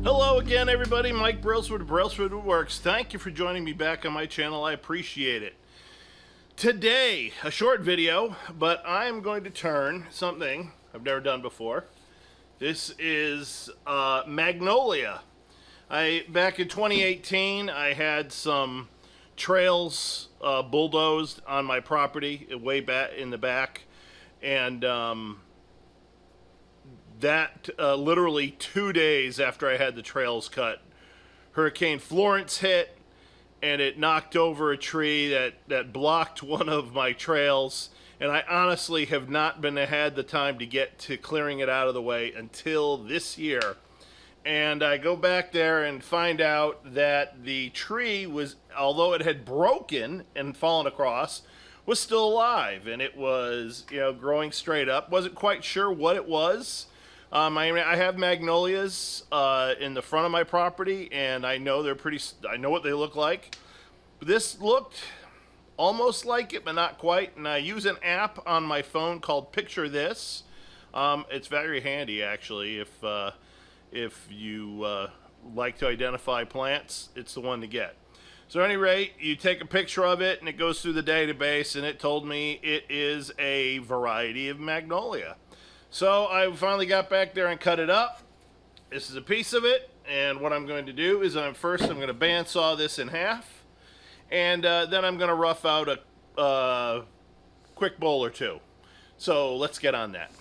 Hello again, everybody. Mike Brailsford of Brailsford Woodworks. Thank you for joining me back on my channel. I appreciate it. Today, a short video, but I am going to turn something I've never done before. This is Magnolia. Back in 2018, I had some trails bulldozed on my property way back in the back, and that literally 2 days after I had the trails cut, Hurricane Florence hit, and it knocked over a tree that blocked one of my trails, and I honestly have not had the time to get to clearing it out of the way until this year. And I go back there and find out that the tree was, although it had broken and fallen across, was still alive, and it was, growing straight up. Wasn't quite sure what it was. I have magnolias in the front of my property, and I know I know what they look like. But this looked almost like it, but not quite. And I use an app on my phone called Picture This. It's very handy, actually. If you like to identify plants, it's the one to get. So at any rate, you take a picture of it, and it goes through the database, and it told me it is a variety of magnolia. So I finally got back there and cut it up. This is a piece of it, and what I'm going to do is first I'm going to bandsaw this in half, and then I'm going to rough out a quick bowl or two. So let's get on that.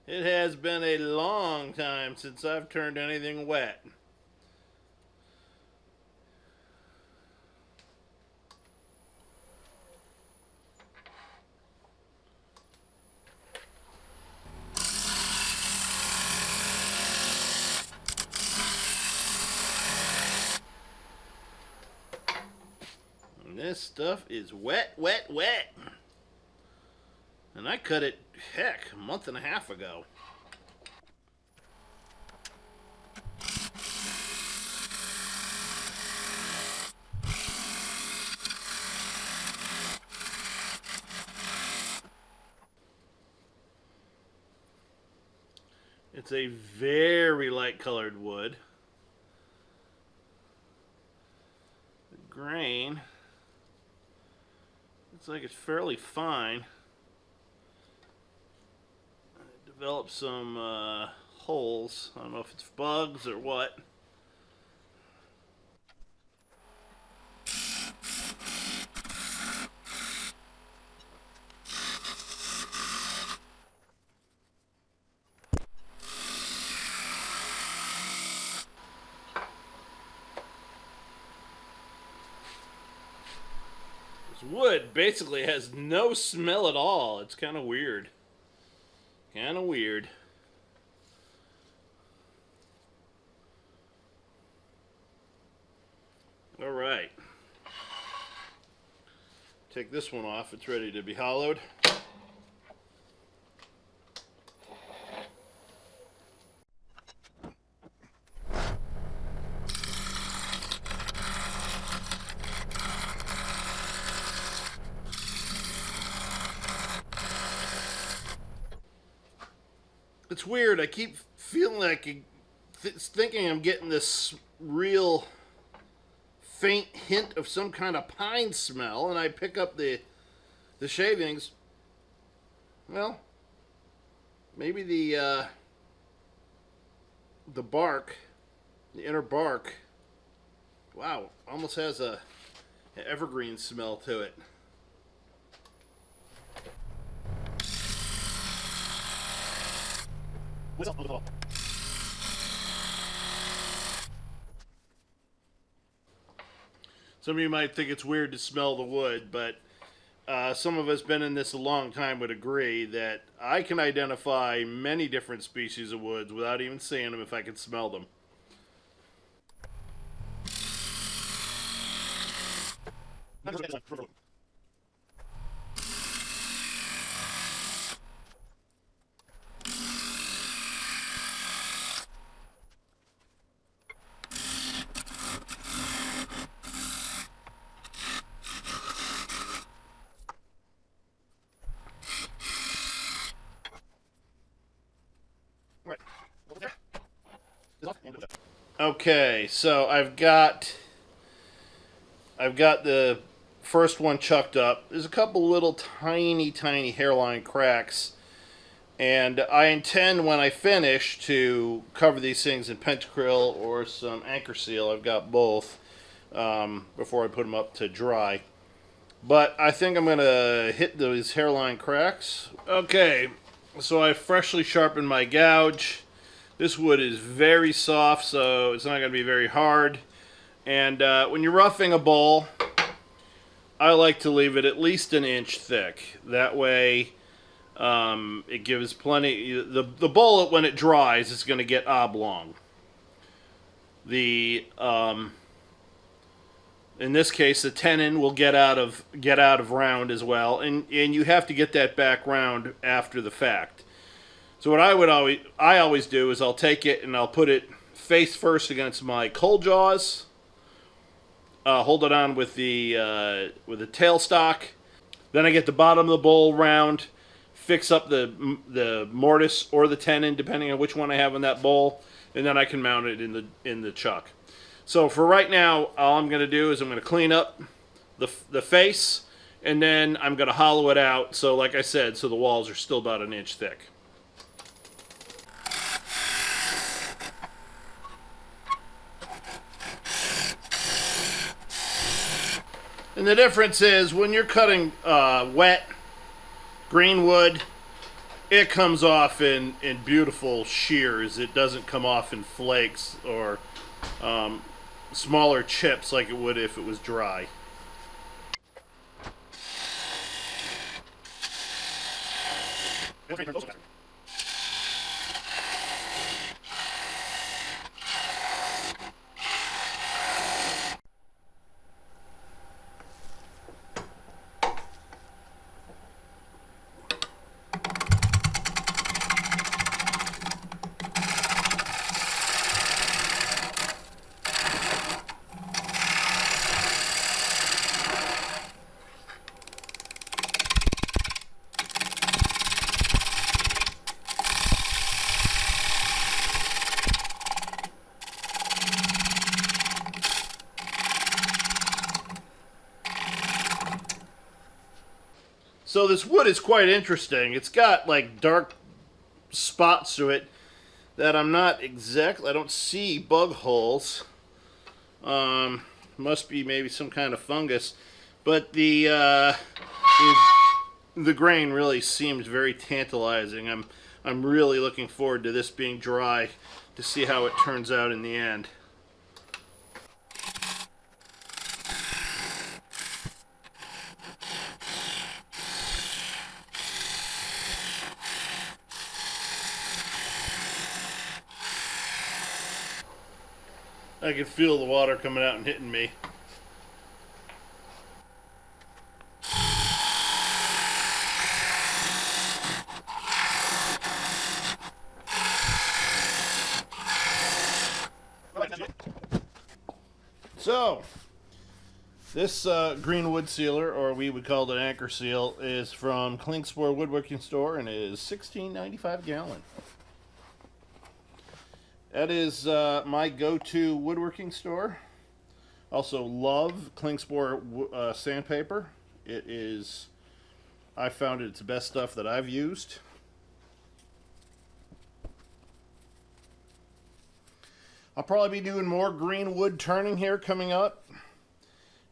It has been a long time since I've turned anything wet. And this stuff is wet, wet, wet. And I cut it, heck, a month and a half ago. It's a very light colored wood. The grain looks like it's fairly fine. Developed some holes. I don't know if it's bugs or what. Wood basically has no smell at all. It's kind of weird. Kind of weird. All right. Take this one off. It's ready to be hollowed. It's weird. I keep feeling like thinking I'm getting this real faint hint of some kind of pine smell, and I pick up the shavings. Well, maybe the bark, the inner bark. Wow, almost has an evergreen smell to it. Some of you might think it's weird to smell the wood, but some of us been in this a long time would agree that I can identify many different species of woods without even seeing them if I can smell them. Okay, so I've got the first one chucked up. There's a couple little tiny hairline cracks, and I intend when I finish to cover these things in pentacryl or some anchor seal. I've got both before I put them up to dry. But I think I'm gonna hit those hairline cracks. Okay, so I freshly sharpened my gouge. This wood is very soft, so it's not going to be very hard. And when you're roughing a bowl, I like to leave it at least an inch thick. That way, it gives plenty. The bowl, when it dries, is going to get oblong. In this case, the tenon will get out of round as well, and you have to get that back round after the fact. So what I always do is I'll take it and I'll put it face first against my coal jaws. Hold it on with the tailstock. Then I get the bottom of the bowl round, fix up the mortise or the tenon depending on which one I have in that bowl, and then I can mount it in the chuck. So for right now, all I'm going to do is I'm going to clean up the face, and then I'm going to hollow it out. So like I said, so the walls are still about an inch thick. And the difference is when you're cutting wet green wood, it comes off in beautiful shears. It doesn't come off in flakes or smaller chips like it would if it was dry. So this wood is quite interesting. It's got like dark spots to it that I'm not exactly, I don't see bug holes. Must be maybe some kind of fungus. But the grain really seems very tantalizing. I'm really looking forward to this being dry to see how it turns out in the end. I can feel the water coming out and hitting me. So, this green wood sealer, or we would call it an anchor seal, is from Klingspor Woodworking Store and is $16.95 a gallon. That is my go-to woodworking store. Also love Klingspor sandpaper. It is, I found it's the best stuff that I've used. I'll probably be doing more green wood turning here coming up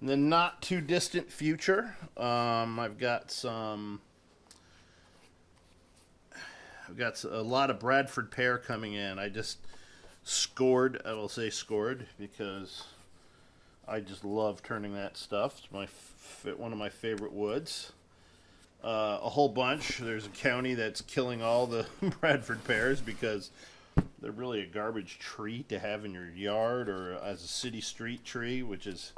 in the not too distant future. I've got a lot of Bradford pear coming in. I just scored, I will say scored, because I just love turning that stuff. It's one of my favorite woods. A whole bunch. There's a county that's killing all the Bradford pears because they're really a garbage tree to have in your yard or as a city street tree, which is,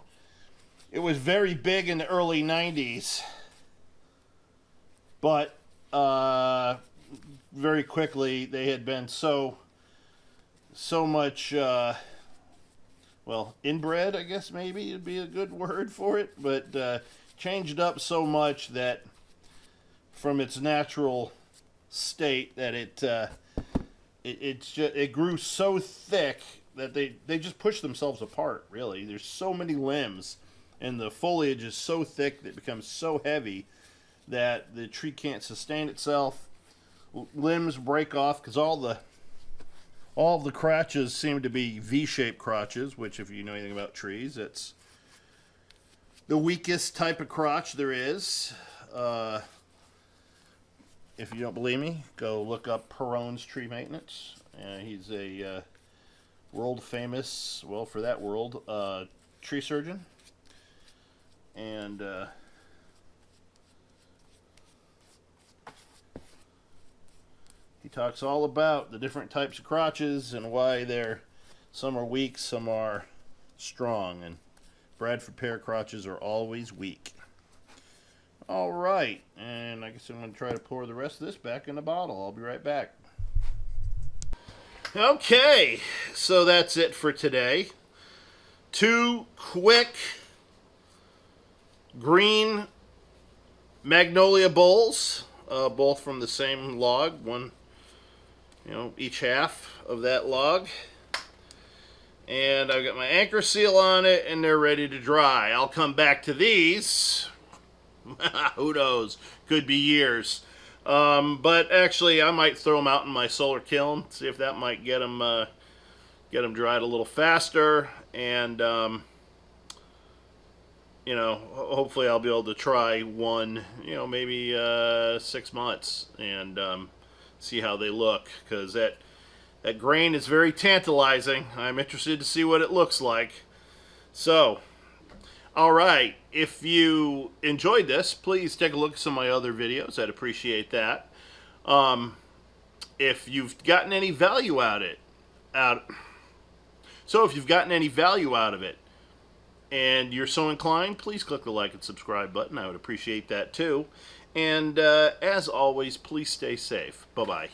it was very big in the early 90s, but very quickly they had been so much, well, inbred, I guess maybe would be a good word for it, but changed up so much that from its natural state that it grew so thick that they just push themselves apart, really. There's so many limbs, and the foliage is so thick that it becomes so heavy that the tree can't sustain itself. Limbs break off because all of the crotches seem to be V-shaped crotches, which, if you know anything about trees, it's the weakest type of crotch there is. If you don't believe me, go look up Perron's Tree Maintenance. He's a world famous, well, for that world, tree surgeon. And he talks all about the different types of crotches and why some are weak, some are strong. And Bradford pear crotches are always weak. All right, and I guess I'm going to try to pour the rest of this back in the bottle. I'll be right back. Okay, so that's it for today. 2 quick green Magnolia bowls, both from the same log, one, each half of that log. And I've got my anchor seal on it, and they're ready to dry. I'll come back to these. Who knows? Could be years. But actually, I might throw them out in my solar kiln, see if that might get them dried a little faster. And hopefully I'll be able to try one, maybe 6 months and see how they look, because that grain is very tantalizing. I'm interested to see what it looks like. So, all right, if you enjoyed this, please take a look at some of my other videos. I'd appreciate that. If you've gotten any value out of it, and you're so inclined, please click the like and subscribe button. I would appreciate that too. And as always, please stay safe. Bye-bye.